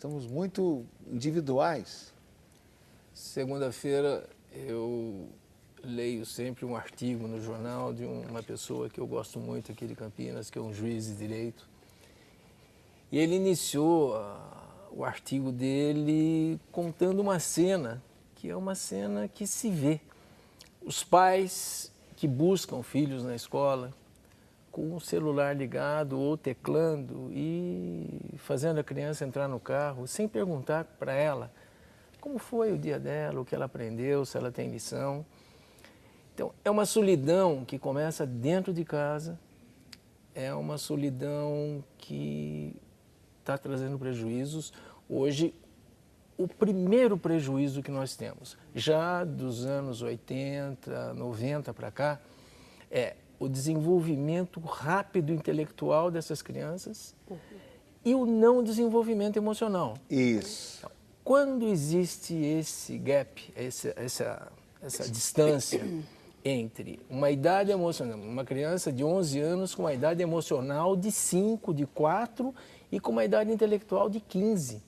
Estamos muito individuais. Segunda-feira eu leio sempre um artigo no jornal de uma pessoa que eu gosto muito aqui de Campinas, que é um juiz de direito. E ele iniciou o artigo dele contando uma cena, que é uma cena que se vê. Os pais que buscam filhos na escola, com o celular ligado ou teclando e fazendo a criança entrar no carro, sem perguntar para ela como foi o dia dela, o que ela aprendeu, se ela tem lição. Então, é uma solidão que começa dentro de casa, é uma solidão que está trazendo prejuízos. Hoje, o primeiro prejuízo que nós temos, já dos anos 80, 90 para cá, é o desenvolvimento rápido intelectual dessas crianças e o não desenvolvimento emocional. Isso. Então, quando existe esse gap, essa distância entre uma idade emocional, uma criança de 11 anos com uma idade emocional de 5, de 4 e com uma idade intelectual de 15.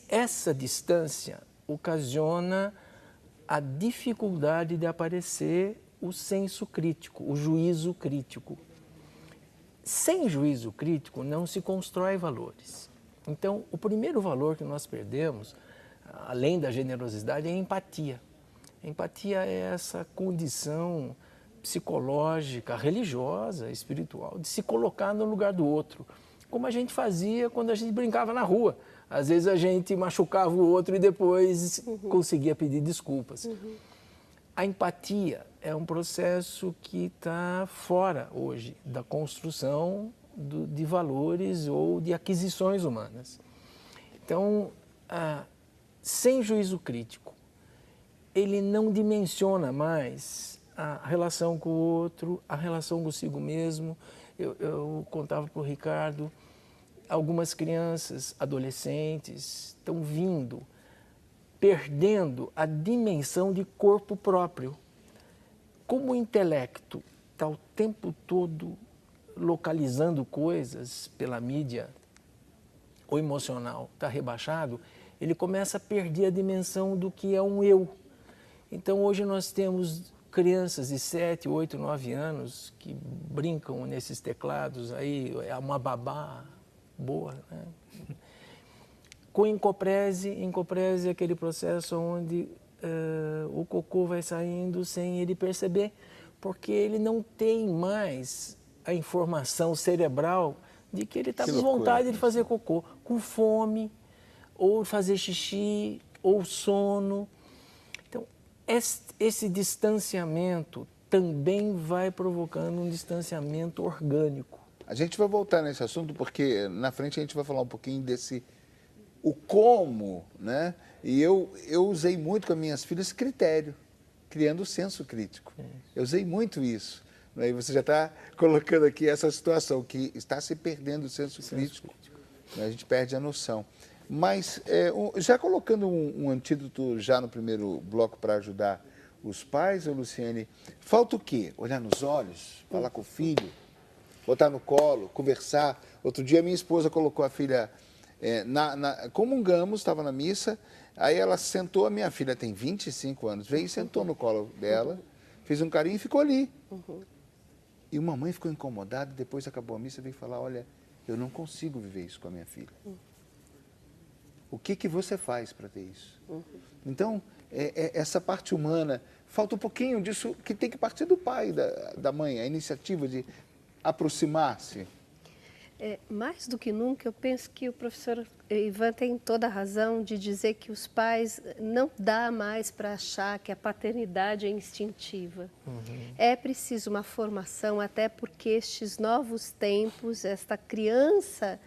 Essa distância ocasiona a dificuldade de aparecer o senso crítico, o juízo crítico. Sem juízo crítico não se constrói valores. Então, o primeiro valor que nós perdemos, além da generosidade, é a empatia. A empatia é essa condição psicológica, religiosa, espiritual, de se colocar no lugar do outro, como a gente fazia quando a gente brincava na rua. Às vezes a gente machucava o outro e depois conseguia pedir desculpas. A empatia é um processo que está fora hoje da construção de valores ou de aquisições humanas. Então, sem juízo crítico, ele não dimensiona mais a relação com o outro, a relação consigo mesmo. Eu contava para o Ricardo, algumas crianças, adolescentes, estão perdendo a dimensão de corpo próprio. Como o intelecto está o tempo todo localizando coisas pela mídia, o emocional está rebaixado, ele começa a perder a dimensão do que é um eu. Então, hoje nós temos crianças de 7, 8, 9 anos que brincam nesses teclados, aí é uma babá boa, né? Com encoprese é aquele processo onde o cocô vai saindo sem ele perceber, porque ele não tem mais a informação cerebral de que ele está com vontade de fazer cocô, com fome, ou fazer xixi, ou sono. Então, esse distanciamento também vai provocando um distanciamento orgânico. A gente vai voltar nesse assunto porque na frente a gente vai falar um pouquinho o como, né? E eu usei muito com as minhas filhas esse critério, criando o senso crítico. Eu usei muito isso. E você já está colocando aqui essa situação, que está se perdendo o senso crítico. A gente perde a noção. Mas, já colocando um antídoto já no primeiro bloco para ajudar os pais, Luciene, falta o quê? Olhar nos olhos, falar com o filho, botar no colo, conversar. Outro dia minha esposa colocou a filha, comungamos, estava na missa, aí ela sentou, a minha filha tem 25 anos, veio e sentou no colo dela, fez um carinho e ficou ali. E uma mãe ficou incomodada, depois acabou a missa, veio falar, olha, eu não consigo viver isso com a minha filha. O que você faz para ter isso? Então, essa parte humana, falta um pouquinho disso que tem que partir do pai, da mãe, a iniciativa de aproximar-se. Mais do que nunca, eu penso que o professor Ivan tem toda a razão de dizer que os pais não dá mais para achar que a paternidade é instintiva. É preciso uma formação, até porque estes novos tempos, esta criança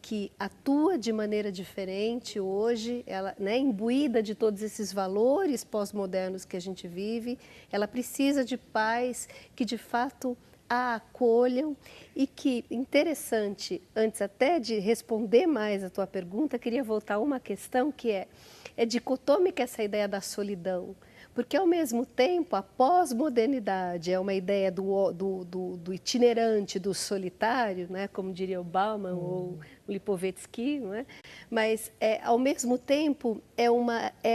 que atua de maneira diferente hoje, ela, né, imbuída de todos esses valores pós-modernos que a gente vive, ela precisa de pais que de fato a acolham e que, interessante, antes até de responder mais a tua pergunta, queria voltar a uma questão que é dicotômica essa ideia da solidão, Porque, ao mesmo tempo, a pós-modernidade é uma ideia do itinerante, do solitário, né? Como diria o Bauman ou o Lipovetsky, não é? Mas, ao mesmo tempo, é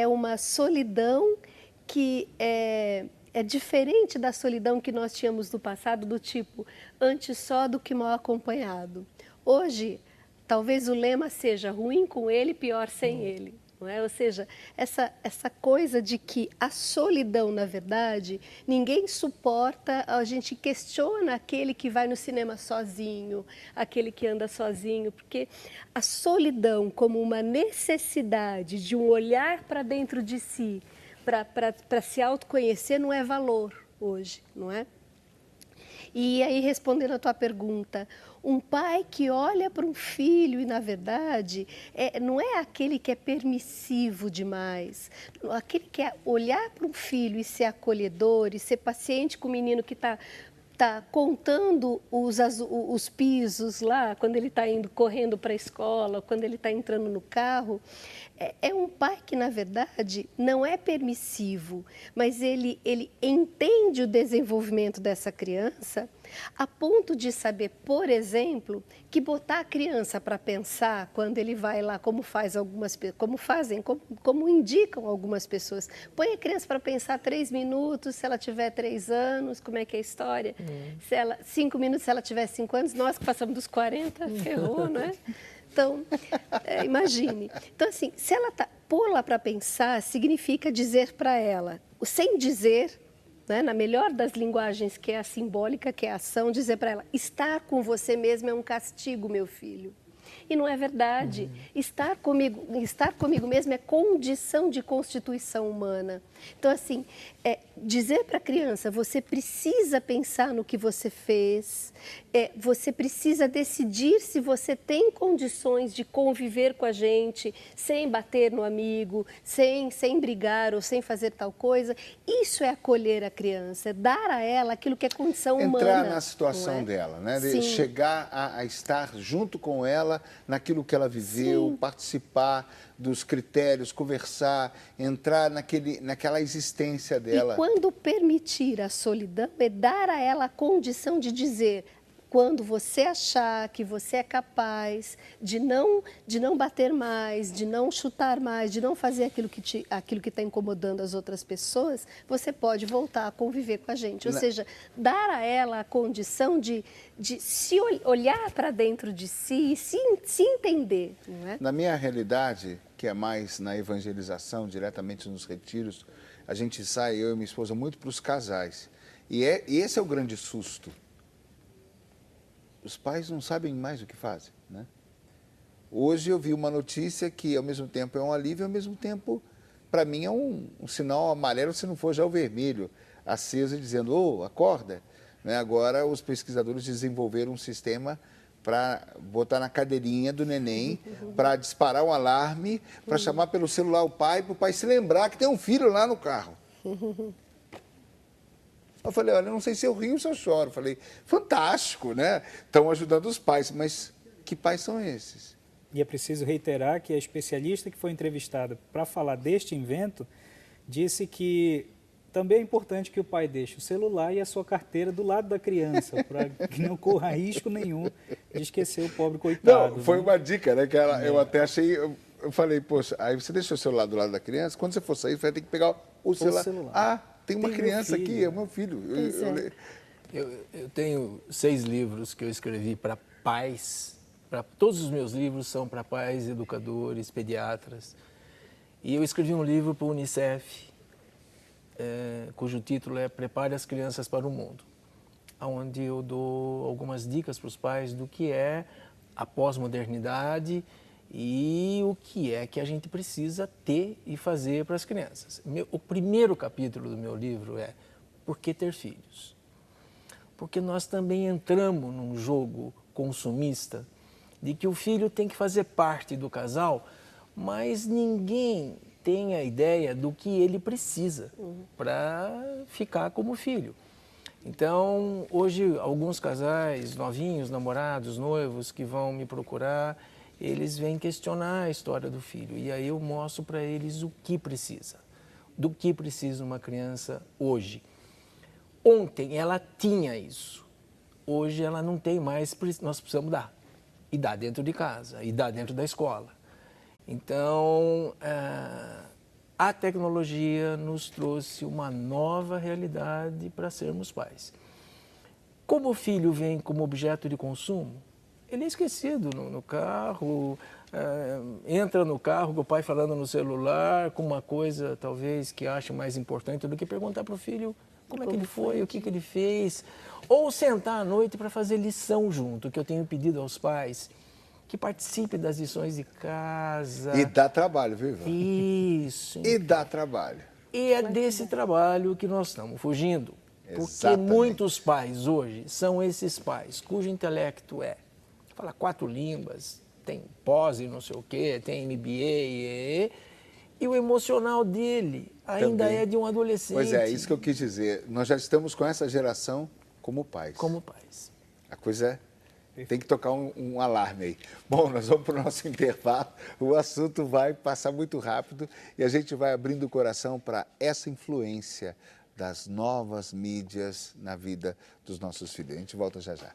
uma solidão que é diferente da solidão que nós tínhamos no passado, do tipo, antes só do que mal acompanhado. Hoje, talvez o lema seja ruim com ele, pior sem ele. Não é? Ou seja, essa coisa de que a solidão, na verdade, ninguém suporta, a gente questiona aquele que vai no cinema sozinho, aquele que anda sozinho, porque a solidão como uma necessidade de um olhar para dentro de si, para se autoconhecer, não é valor hoje, não é? E aí, respondendo a tua pergunta, um pai que olha para um filho e, na verdade, não é aquele que é permissivo demais, aquele que é olhar para um filho e ser acolhedor e ser paciente com o menino que está contando os pisos lá, quando ele está indo correndo para a escola, quando ele está entrando no carro. É um pai que, na verdade, não é permissivo, mas ele entende o desenvolvimento dessa criança a ponto de saber, por exemplo, que botar a criança para pensar quando ele vai lá, como indicam algumas pessoas. Põe a criança para pensar 3 minutos, se ela tiver 3 anos, como é que é a história? 5 minutos, se ela tiver 5 anos, nós que passamos dos 40, ferrou, não é? Então, imagine. Então, assim, se ela pô-la para pensar, significa dizer para ela, sem dizer, né, na melhor das linguagens, que é a simbólica, que é a ação, dizer para ela, estar com você mesmo é um castigo, meu filho. E não é verdade. Estar comigo mesmo é condição de constituição humana. Então, assim, dizer para a criança, você precisa pensar no que você fez, você precisa decidir se você tem condições de conviver com a gente, sem bater no amigo, sem brigar ou sem fazer tal coisa. Isso é acolher a criança, é dar a ela aquilo que é condição humana. Entrar na situação dela, né? De chegar a estar junto com ela naquilo que ela viveu, Sim. participar dos critérios, conversar, entrar naquela existência dela. E quando permitir a solidão, é dar a ela a condição de dizer, quando você achar que você é capaz de não bater mais, de não chutar mais, de não fazer aquilo que está incomodando as outras pessoas, você pode voltar a conviver com a gente. Ou seja, dar a ela a condição de se olhar para dentro de si e se entender. Não é? Na minha realidade, que é mais na evangelização, diretamente nos retiros, a gente sai, eu e minha esposa, muito para os casais. E esse é o grande susto. Os pais não sabem mais o que fazem, né? Hoje eu vi uma notícia que, ao mesmo tempo, é um alívio, ao mesmo tempo, para mim, é um sinal amarelo, se não for já o vermelho, aceso, dizendo, ô, acorda. Né? Agora, os pesquisadores desenvolveram um sistema para botar na cadeirinha do neném, para disparar um alarme, para chamar pelo celular o pai, para o pai se lembrar que tem um filho lá no carro. Eu falei, olha, eu não sei se eu rio ou se eu choro. Eu falei, fantástico, né? Estão ajudando os pais, mas que pais são esses? E é preciso reiterar que a especialista que foi entrevistada para falar deste invento disse que também é importante que o pai deixe o celular e a sua carteira do lado da criança, para que não corra risco nenhum de esquecer o pobre coitado. Não, foi né? uma dica, né? Que eu até achei... Eu falei, poxa, aí você deixou o celular do lado da criança, quando você for sair, você vai ter que pegar o celular. Ah, tem uma criança aqui, é o meu filho. Eu tenho 6 livros que eu escrevi para pais. Todos os meus livros são para pais, educadores, pediatras. E eu escrevi um livro para o Unicef, cujo título é Prepare as Crianças para o Mundo, onde eu dou algumas dicas para os pais do que é a pós-modernidade e o que é que a gente precisa ter e fazer para as crianças. O primeiro capítulo do meu livro é Por que ter filhos? Porque nós também entramos num jogo consumista de que o filho tem que fazer parte do casal, mas ninguém tem a ideia do que ele precisa para ficar como filho. Então, hoje, alguns casais novinhos, namorados, noivos, que vão me procurar, eles vêm questionar a história do filho. E aí eu mostro para eles o que precisa. do que precisa uma criança hoje. Ontem ela tinha isso, hoje ela não tem mais, nós precisamos dar. E dar dentro de casa, e dar dentro da escola. Então, a tecnologia nos trouxe uma nova realidade para sermos pais. Como o filho vem como objeto de consumo, ele é esquecido no carro, entra no carro com o pai falando no celular, com uma coisa talvez que acha mais importante do que perguntar para o filho como é que ele foi, o que ele fez. Ou sentar à noite para fazer lição junto, que eu tenho pedido aos pais que participem das lições de casa. E dá trabalho, viu, Ivan? Isso. E dá trabalho. E é desse trabalho que nós estamos fugindo. Porque Exatamente. muitos pais hoje são esses pais cujo intelecto fala 4 línguas, tem pós e não sei o quê, tem MBA, e o emocional dele ainda Também. é de um adolescente. Pois é, isso que eu quis dizer. Nós já estamos com essa geração como pais. Como pais. A coisa tem que tocar um alarme aí. Bom, nós vamos para o nosso intervalo. O assunto vai passar muito rápido e a gente vai abrindo o coração para essa influência das novas mídias na vida dos nossos filhos. A gente volta já já.